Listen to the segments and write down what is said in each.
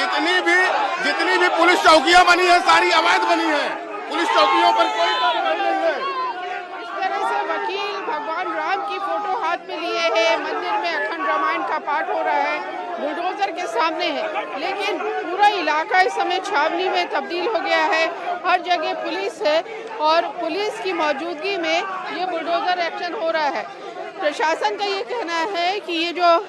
जितनी भी पुलिस चौकियां बनी है सारी अवैध बनी है। पुलिस चौकियों पर कोई कार्रवाई नहीं है। इस तरह से वकील भगवान राम की फोटो हाथ में लिए है, मंदिर में अखंड रामायण का पाठ हो रहा है, बुलडोजर के सामने है, लेकिन पूरा इलाका इस समय छावनी में तब्दील हो गया है। हर जगह पुलिस है और पुलिस की मौजूदगी में ये बुलडोजर एक्शन हो रहा है। प्रशासन का ये कहना है कि ये जो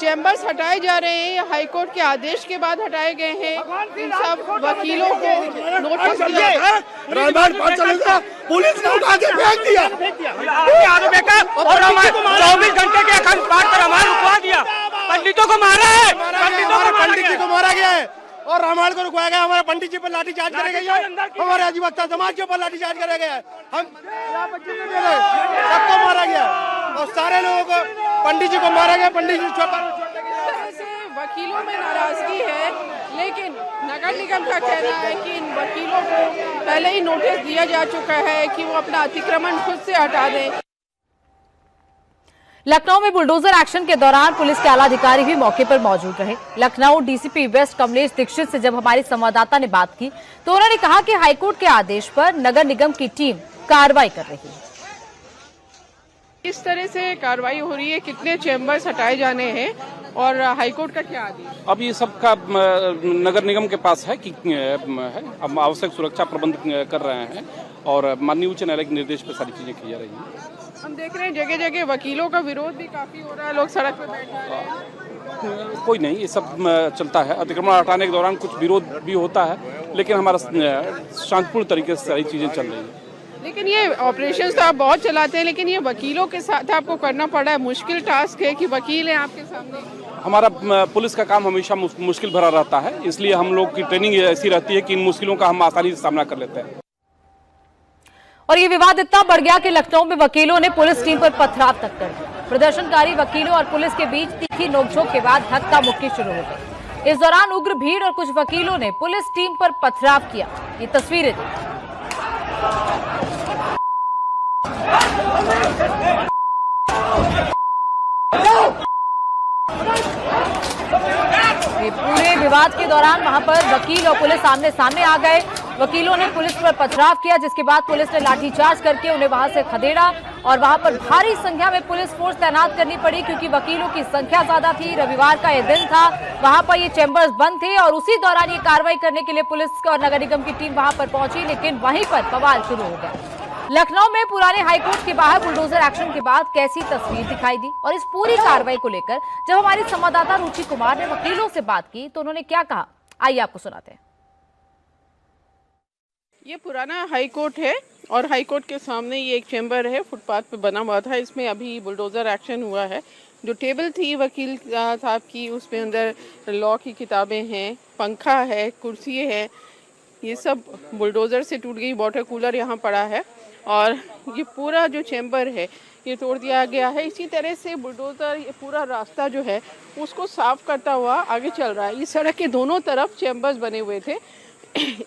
चैम्बर्स हटाए जा रहे हैं, हाईकोर्ट के आदेश के बाद हटाए गए हैं। इन सब वकीलों को नोटिस दिया, पुलिस ने उठा के फेंक दिया और 24 घंटे के अखंड पाठ पर रामायण रुकवा दिया। पंडितों को मारा है, पंडित जी को मारा गया है और रामायण को रुकवाया गया। हमारे पंडित जी पर लाठीचार्ज करे गई है, हमारे अधिवक्ता समाज के ऊपर लाठीचार्ज करे गया है। हम सबको मारा गया और सारे लोगों को, पंडित जी को मारा गया। पंडित जी से वकीलों में नाराजगी है, लेकिन नगर निगम का कहना है कि इन वकीलों को पहले ही नोटिस दिया जा चुका है कि वो अपना अतिक्रमण खुद से हटा दें। लखनऊ में बुलडोजर एक्शन के दौरान पुलिस के आला अधिकारी भी मौके पर मौजूद रहे। लखनऊ डीसीपी वेस्ट कमलेश दीक्षित से जब हमारी संवाददाता ने बात की तो उन्होंने कहा कि हाईकोर्ट के आदेश पर नगर निगम की टीम कार्रवाई कर रही है। इस तरह से कार्रवाई हो रही है, कितने चैम्बर्स हटाए जाने हैं और हाईकोर्ट का क्या आदेश? अब ये सब का नगर निगम के पास है कि हम आवश्यक सुरक्षा प्रबंध कर रहे हैं और माननीय उच्च न्यायालय के निर्देश पर सारी चीजें की जा रही हैं। हम देख रहे हैं जगह जगह वकीलों का विरोध भी काफी हो रहा है, लोग सड़क पर बैठे हैं। कोई नहीं, ये सब चलता है। अतिक्रमण हटाने के दौरान कुछ विरोध भी होता है, लेकिन हमारा शांतिपूर्ण तरीके से सारी चीजें चल रही है। लेकिन ये ऑपरेशन तो आप बहुत चलाते हैं, लेकिन ये वकीलों के साथ आपको करना पड़ा है, मुश्किल टास्क है कि वकील है आपके सामने। हमारा पुलिस का काम हमेशा मुश्किल भरा रहता है, इसलिए हम लोग की ट्रेनिंग ऐसी रहती है कि इन मुश्किलों का हम आसानी से सामना कर लेते हैं। और ये विवाद इतना बढ़ गया कि लखनऊ में वकीलों ने पुलिस टीम पर पथराव तक कर दिया। प्रदर्शनकारी वकीलों और पुलिस के बीच तीखी नोकझोंक के बाद धक्का मुक्की शुरू हो गई। इस दौरान उग्र भीड़ और कुछ वकीलों ने पुलिस टीम पर पथराव किया। ये तस्वीरें देखिए। पूरे विवाद के दौरान वहां पर वकील और पुलिस आमने सामने आ गए। वकीलों ने पुलिस पर पथराव किया, जिसके बाद पुलिस ने लाठीचार्ज करके उन्हें वहां से खदेड़ा और वहां पर भारी संख्या में पुलिस फोर्स तैनात करनी पड़ी क्योंकि वकीलों की संख्या ज्यादा थी। रविवार का ये दिन था, वहां पर ये चैम्बर्स बंद थे और उसी दौरान ये कार्रवाई करने के लिए पुलिस और नगर निगम की टीम वहां पर पहुंची, लेकिन वहीं पर बवाल शुरू हो गया। लखनऊ में पुराने हाईकोर्ट के बाहर बुलडोजर एक्शन के बाद कैसी तस्वीर दिखाई दी और इस पूरी कार्रवाई को लेकर जब हमारी संवाददाता रुचि कुमार ने वकीलों से बात की तो उन्होंने क्या कहा, आइए आपको सुनाते हैं। ये पुराना हाईकोर्ट है और हाईकोर्ट के सामने ये एक चैम्बर है, फुटपाथ पे बना हुआ था। इसमें अभी बुलडोजर एक्शन हुआ है। जो टेबल थी वकील साहब की, उसमें अंदर लॉ की किताबें हैं, पंखा है, कुर्सी है, ये सब बुलडोजर से टूट गई। वाटर कूलर यहाँ पड़ा है और ये पूरा जो चैम्बर है ये तोड़ दिया गया है। इसी तरह से बुलडोजर ये पूरा रास्ता जो है उसको साफ करता हुआ आगे चल रहा है। इस सड़क के दोनों तरफ चैम्बर्स बने हुए थे,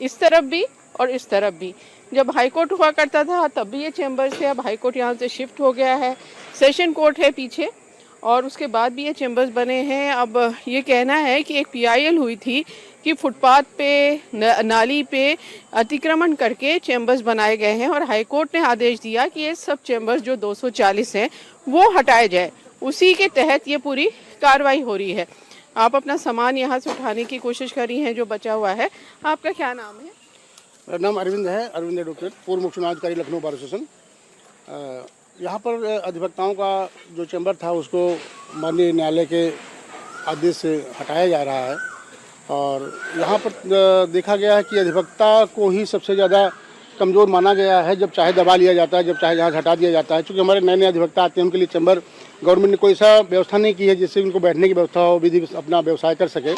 इस तरफ भी और इस तरफ भी। जब हाईकोर्ट हुआ करता था तब भी ये चैम्बर्स थे, अब हाईकोर्ट यहाँ से शिफ्ट हो गया है। सेशन कोर्ट है पीछे और उसके बाद भी ये चैम्बर्स बने हैं। अब ये कहना है कि एक PIL हुई थी कि फुटपाथ पे नाली पे अतिक्रमण करके चैम्बर्स बनाए गए हैं और हाईकोर्ट ने आदेश दिया कि ये सब चैम्बर्स जो 240 हैं वो हटाए जाए। उसी के तहत ये पूरी कार्रवाई हो रही है। आप अपना सामान यहाँ से उठाने की कोशिश कर रही हैं जो बचा हुआ है। आपका क्या नाम है? मेरा नाम अरविंद है, अरविंद एडवोकेट, पूर्व मुख्य चुनाव अधिकारी लखनऊ बार एसोसिएशन। यहाँ पर अधिवक्ताओं का जो चैम्बर था उसको माननीय न्यायालय के आदेश से हटाया जा रहा है और यहाँ पर देखा गया है कि अधिवक्ता को ही सबसे ज़्यादा कमज़ोर माना गया है। जब चाहे दबा लिया जाता है, जब चाहे जहाँ हटा दिया जाता है। क्योंकि हमारे नए नए अधिवक्ता आते हैं, उनके लिए चैम्बर गवर्नमेंट ने कोई ऐसा व्यवस्था नहीं की है जिससे उनको बैठने की व्यवस्था हो, विधि अपना व्यवसाय कर सके।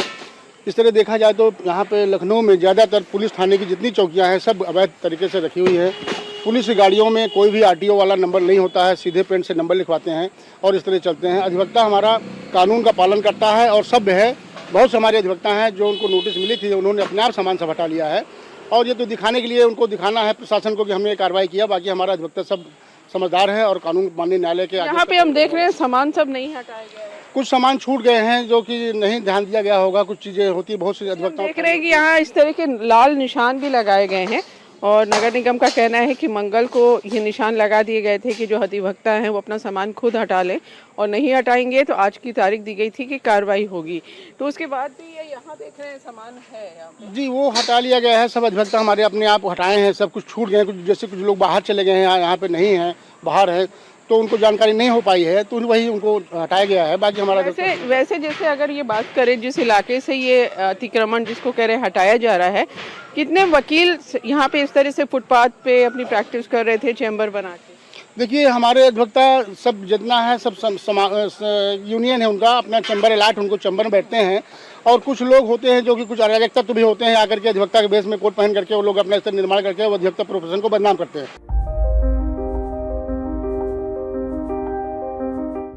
इस तरह देखा जाए तो यहाँ पे लखनऊ में ज़्यादातर पुलिस थाने की जितनी चौकियाँ हैं सब अवैध तरीके से रखी हुई है। पुलिस गाड़ियों में कोई भी RTO वाला नंबर नहीं होता है, सीधे पेन से नंबर लिखवाते हैं और इस तरह चलते हैं। अधिवक्ता हमारा कानून का पालन करता है और सभ्य है। बहुत से हमारे अधिवक्ता हैं जो उनको नोटिस मिली थी, उन्होंने अपने आप सामान सब हटा लिया है और ये तो दिखाने के लिए उनको दिखाना है प्रशासन को कि हमने कार्रवाई किया। बाकी हमारा अधिवक्ता सब समझदार है और कानून माननीय न्यायालय के यहाँ पे हम देख रहे हैं सामान सब नहीं हटाया गया है। कुछ सामान छूट गए हैं जो कि नहीं ध्यान दिया गया होगा, कुछ चीज़ें होती बहुत सी अधिवक्ताओं देख रहे हैं कि यहाँ इस तरह के लाल निशान भी लगाए गए हैं और नगर निगम का कहना है कि मंगल को ये निशान लगा दिए गए थे कि जो अधिवक्ता हैं वो अपना सामान खुद हटा लें और नहीं हटाएंगे तो आज की तारीख दी गई थी कि कार्रवाई होगी। तो उसके बाद भी ये यहाँ देख रहे हैं सामान है यहाँ पे। जी वो हटा लिया गया है, सब अधिवक्ता हमारे अपने आप हटाए हैं, सब कुछ छूट गए हैं, कुछ जैसे कुछ लोग बाहर चले गए हैं, यहाँ पे नहीं हैं, बाहर हैं, तो उनको जानकारी नहीं हो पाई है तो वही उनको हटाया गया है। बाकी हमारा वैसे जैसे अगर ये बात करें जिस इलाके से ये अतिक्रमण जिसको कह रहे हैं हटाया जा रहा है, कितने वकील यहाँ पे इस तरह से फुटपाथ पे अपनी प्रैक्टिस कर रहे थे चैम्बर बना के? देखिए हमारे अधिवक्ता सब जितना है सब यूनियन है उनका अपना चैम्बर अलाट, उनको चैम्बर में बैठते हैं और कुछ लोग होते हैं जो कि कुछ अराजकता तो भी होते हैं, आकर के अधिवक्ता के बेस में कोट पहन करके वो लोग अपना निर्माण करके वो अधिवक्ता प्रोफेशन को बदनाम करते हैं।